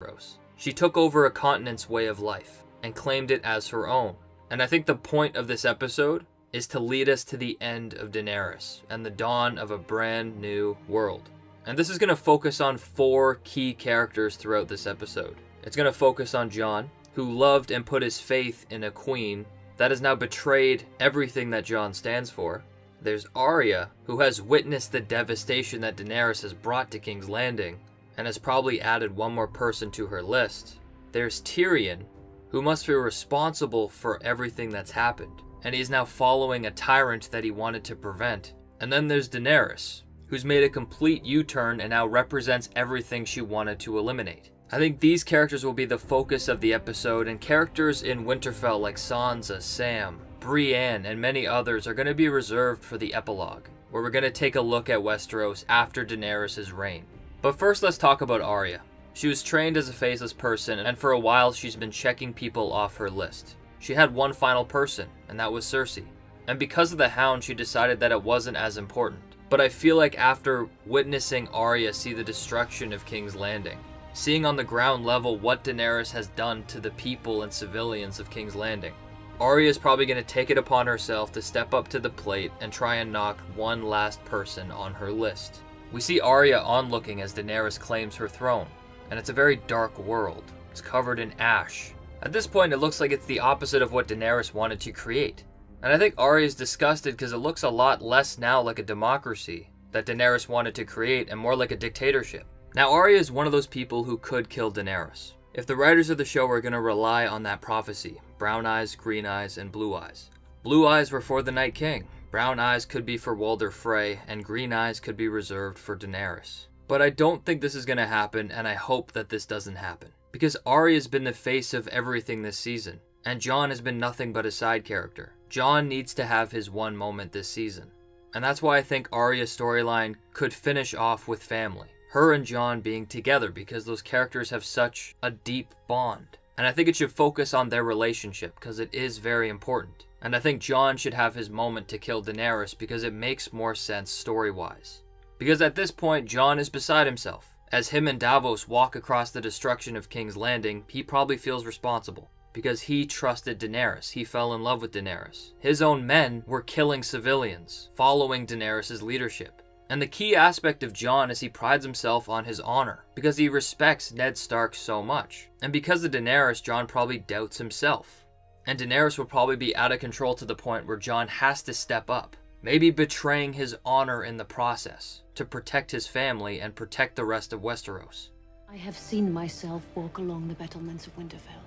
Westeros. She took over a continent's way of life and claimed it as her own. And I think the point of this episode is to lead us to the end of Daenerys and the dawn of a brand new world. And this is going to focus on 4 key characters throughout this episode. It's going to focus on Jon, who loved and put his faith in a queen that has now betrayed everything that Jon stands for. There's Arya, who has witnessed the devastation that Daenerys has brought to King's Landing, and has probably added one more person to her list. There's Tyrion, who must feel responsible for everything that's happened, and he's now following a tyrant that he wanted to prevent. And then there's Daenerys, who's made a complete U-turn and now represents everything she wanted to eliminate. I think these characters will be the focus of the episode, and characters in Winterfell like Sansa, Sam, Brienne, and many others are going to be reserved for the epilogue, where we're going to take a look at Westeros after Daenerys' reign. But first, let's talk about Arya. She was trained as a faceless person, and for a while she's been checking people off her list. She had one final person, and that was Cersei. And because of the Hound, she decided that it wasn't as important. But I feel like after witnessing Arya see the destruction of King's Landing, seeing on the ground level what Daenerys has done to the people and civilians of King's Landing, Arya is probably going to take it upon herself to step up to the plate and try and knock one last person on her list. We see Arya onlooking as Daenerys claims her throne, and it's a very dark world. It's covered in ash. At this point, it looks like it's the opposite of what Daenerys wanted to create. And I think Arya is disgusted because it looks a lot less now like a democracy that Daenerys wanted to create and more like a dictatorship. Now, Arya is one of those people who could kill Daenerys if the writers of the show are going to rely on that prophecy: brown eyes, green eyes, and blue eyes. Blue eyes were for the Night King, brown eyes could be for Walder Frey, and green eyes could be reserved for Daenerys. But I don't think this is going to happen, and I hope that this doesn't happen, because Arya's been the face of everything this season, and Jon has been nothing but a side character. Jon needs to have his one moment this season, and that's why I think Arya's storyline could finish off with family. Her and Jon being together, because those characters have such a deep bond. And I think it should focus on their relationship, because it is very important. And I think Jon should have his moment to kill Daenerys, because it makes more sense story-wise. Because at this point, Jon is beside himself. As him and Davos walk across the destruction of King's Landing, he probably feels responsible, because he trusted Daenerys. He fell in love with Daenerys. His own men were killing civilians, following Daenerys' leadership. And the key aspect of Jon is he prides himself on his honor, because he respects Ned Stark so much. And because of Daenerys, Jon probably doubts himself. And Daenerys will probably be out of control to the point where Jon has to step up, maybe betraying his honor in the process, to protect his family and protect the rest of Westeros. I have seen myself walk along the battlements of Winterfell.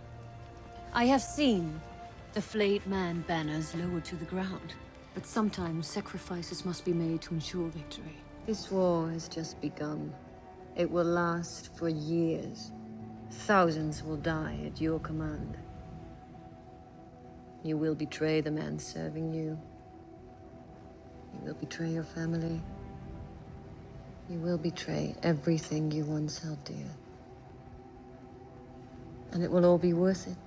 I have seen the flayed man banners lowered to the ground. But sometimes sacrifices must be made to ensure victory. This war has just begun. It will last for years. Thousands will die at your command. You will betray the man serving you. You will betray your family. You will betray everything you once held dear. And it will all be worth it.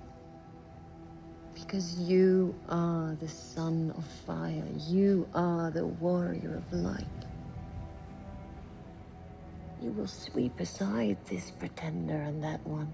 Because you are the son of fire. You are the warrior of light. You will sweep aside this pretender and that one.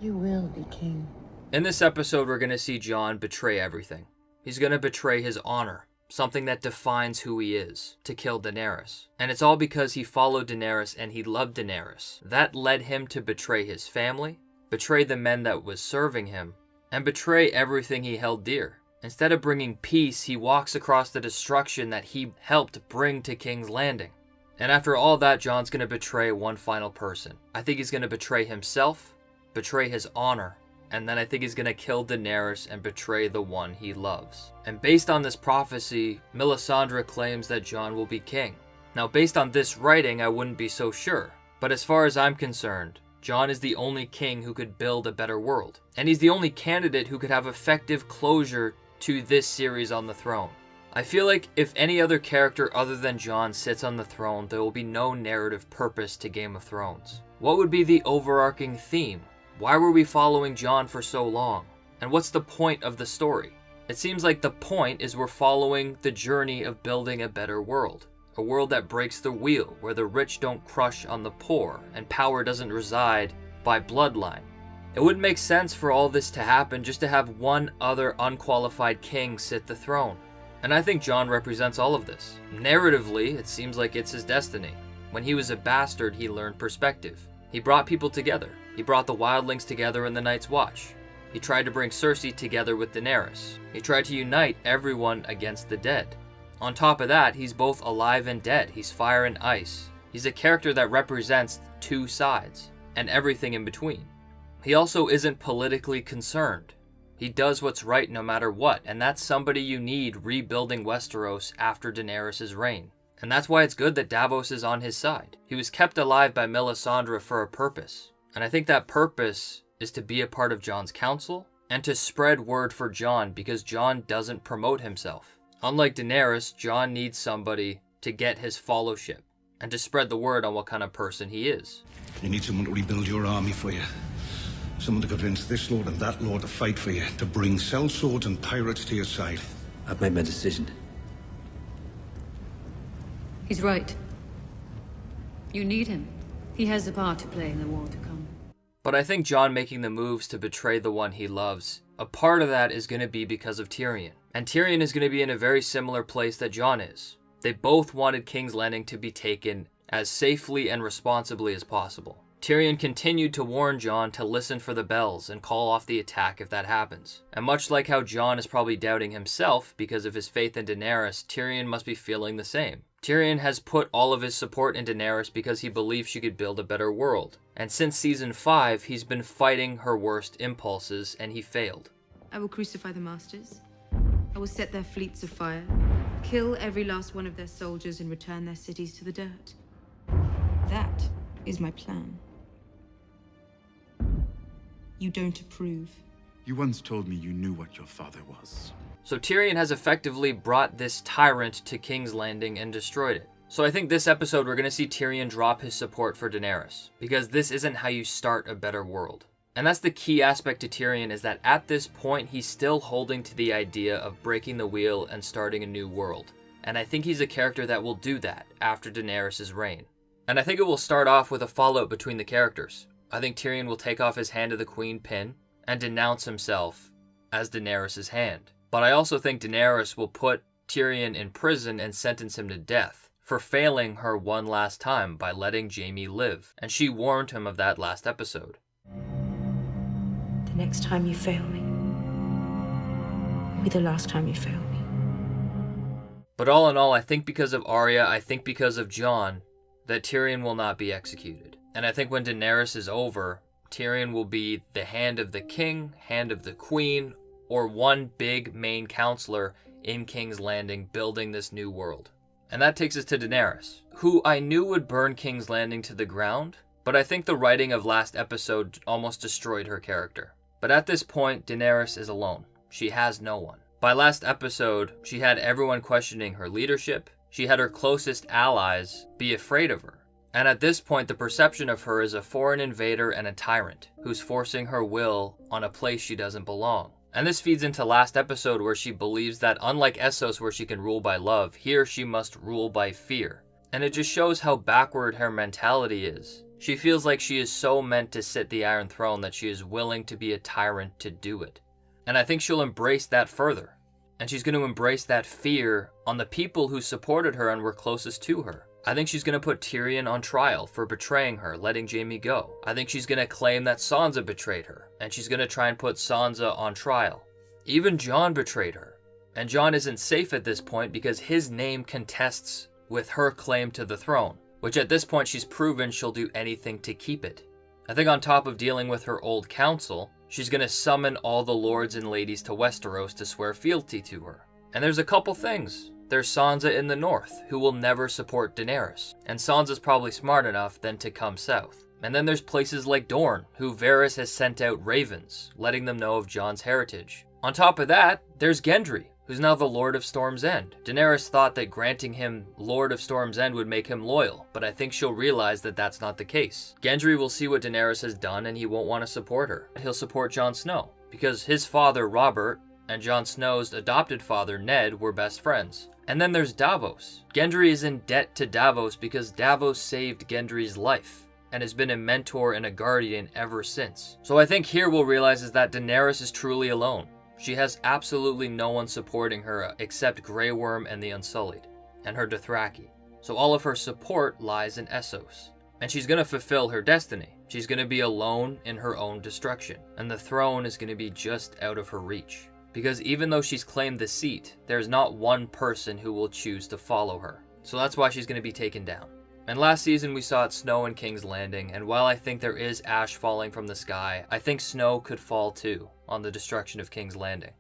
You will be king. In this episode, we're going to see Jon betray everything. He's going to betray his honor, something that defines who he is, to kill Daenerys. And it's all because he followed Daenerys and he loved Daenerys. That led him to betray his family, betray the men that was serving him, and betray everything he held dear. Instead of bringing peace, he walks across the destruction that he helped bring to King's Landing. And after all that, Jon's going to betray one final person. I think he's going to betray himself, betray his honor, and then I think he's going to kill Daenerys and betray the one he loves. And based on this prophecy, Melisandre claims that Jon will be king. Now, based on this writing, I wouldn't be so sure. But as far as I'm concerned, Jon is the only king who could build a better world. And he's the only candidate who could have effective closure to this series on the throne. I feel like if any other character other than Jon sits on the throne, there will be no narrative purpose to Game of Thrones. What would be the overarching theme? Why were we following Jon for so long? And what's the point of the story? It seems like the point is we're following the journey of building a better world. a world that breaks the wheel, where the rich don't crush on the poor, and power doesn't reside by bloodline. It wouldn't make sense for all this to happen just to have one other unqualified king sit the throne. And I think Jon represents all of this. Narratively, it seems like it's his destiny. When he was a bastard, he learned perspective. He brought people together. He brought the wildlings together in the Night's Watch. He tried to bring Cersei together with Daenerys. He tried to unite everyone against the dead. On top of that, he's both alive and dead. He's fire and ice. He's a character that represents two sides, and everything in between. He also isn't politically concerned. He does what's right no matter what, and that's somebody you need rebuilding Westeros after Daenerys' reign. And that's why it's good that Davos is on his side. He was kept alive by Melisandre for a purpose. And I think that purpose is to be a part of Jon's council and to spread word for Jon, because Jon doesn't promote himself. Unlike Daenerys, Jon needs somebody to get his fellowship and to spread the word on what kind of person he is. You need someone to rebuild your army for you. Someone to convince this lord and that lord to fight for you, to bring sellswords and pirates to your side. I've made my decision. He's right. You need him. He has a part to play in the war to come. But I think Jon making the moves to betray the one he loves, a part of that is going to be because of Tyrion. And Tyrion is going to be in a very similar place that Jon is. They both wanted King's Landing to be taken as safely and responsibly as possible. Tyrion continued to warn Jon to listen for the bells and call off the attack if that happens. And much like how Jon is probably doubting himself because of his faith in Daenerys, Tyrion must be feeling the same. Tyrion has put all of his support in Daenerys because he believes she could build a better world. And since season 5, he's been fighting her worst impulses, and he failed. I will crucify the masters. I will set their fleets afire, kill every last one of their soldiers, and return their cities to the dirt. That is my plan. You don't approve. You once told me you knew what your father was. So Tyrion has effectively brought this tyrant to King's Landing and destroyed it. So I think this episode we're going to see Tyrion drop his support for Daenerys, because this isn't how you start a better world. And that's the key aspect to Tyrion, is that at this point he's still holding to the idea of breaking the wheel and starting a new world. And I think he's a character that will do that after Daenerys' reign. And I think it will start off with a fallout between the characters. I think Tyrion will take off his Hand of the Queen pin and denounce himself as Daenerys' hand. But I also think Daenerys will put Tyrion in prison and sentence him to death for failing her one last time by letting Jaime live. And she warned him of that last episode. The next time you fail me will be the last time you fail me. But all in all, I think because of Arya, I think because of Jon, that Tyrion will not be executed. And I think when Daenerys is over, Tyrion will be the Hand of the King, Hand of the Queen, or one big main counselor in King's Landing building this new world. And that takes us to Daenerys, who I knew would burn King's Landing to the ground, but I think the writing of last episode almost destroyed her character. But at this point, Daenerys is alone. She has no one. By last episode, she had everyone questioning her leadership. She had her closest allies be afraid of her. And at this point, the perception of her is a foreign invader and a tyrant who's forcing her will on a place she doesn't belong. And this feeds into last episode, where she believes that unlike Essos, where she can rule by love, here she must rule by fear. And it just shows how backward her mentality is. She feels like she is so meant to sit the Iron Throne that she is willing to be a tyrant to do it. And I think she'll embrace that further. And she's going to embrace that fear on the people who supported her and were closest to her. I think she's going to put Tyrion on trial for betraying her, letting Jaime go. I think she's going to claim that Sansa betrayed her, and she's going to try and put Sansa on trial. Even Jon betrayed her. And Jon isn't safe at this point because his name contests with her claim to the throne, which at this point she's proven she'll do anything to keep it. I think on top of dealing with her old council, she's going to summon all the lords and ladies to Westeros to swear fealty to her. And there's a couple things. There's Sansa in the north, who will never support Daenerys. And Sansa's probably smart enough then to come south. And then there's places like Dorne, who Varys has sent out ravens, letting them know of Jon's heritage. On top of that, there's Gendry, who's now the Lord of Storm's End. Daenerys thought that granting him Lord of Storm's End would make him loyal, but I think she'll realize that that's not the case. Gendry will see what Daenerys has done and he won't want to support her. He'll support Jon Snow, because his father Robert and Jon Snow's adopted father Ned were best friends. And then there's Davos. Gendry is in debt to Davos because Davos saved Gendry's life and has been a mentor and a guardian ever since. So I think here we'll realize is that Daenerys is truly alone. She has absolutely no one supporting her except Grey Worm and the Unsullied, and her Dothraki. So all of her support lies in Essos. And she's going to fulfill her destiny. She's going to be alone in her own destruction. And the throne is going to be just out of her reach. Because even though she's claimed the seat, there's not one person who will choose to follow her. So that's why she's going to be taken down. And last season we saw it snow in King's Landing, and while I think there is ash falling from the sky, I think snow could fall too on the destruction of King's Landing.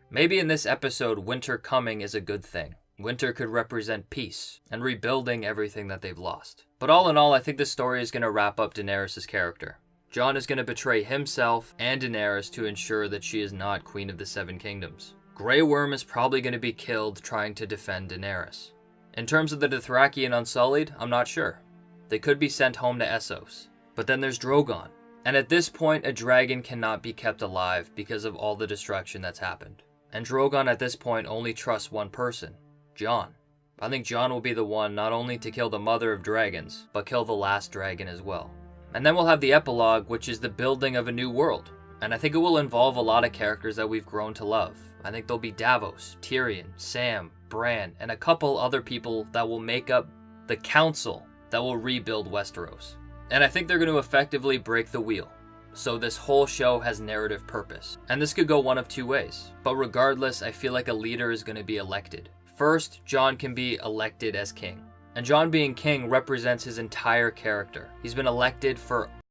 Maybe in this episode, winter coming is a good thing. Winter could represent peace and rebuilding everything that they've lost. But all in all, I think this story is going to wrap up Daenerys' character. Jon is going to betray himself and Daenerys to ensure that she is not Queen of the Seven Kingdoms. Grey Worm is probably going to be killed trying to defend Daenerys. In terms of the Dothraki and Unsullied, I'm not sure. They could be sent home to Essos. But then there's Drogon. And at this point, a dragon cannot be kept alive because of all the destruction that's happened. And Drogon at this point only trusts one person, Jon. I think Jon will be the one not only to kill the mother of dragons, but kill the last dragon as well. And then we'll have the epilogue, which is the building of a new world. And I think it will involve a lot of characters that we've grown to love. I think there'll be Davos, Tyrion, Sam, Bran, and a couple other people that will make up the council that will rebuild Westeros. And I think they're going to effectively break the wheel. So this whole show has narrative purpose. And this could go one of two ways. But regardless, I feel like a leader is going to be elected. First, Jon can be elected as king. And Jon being king represents his entire character. He's been elected for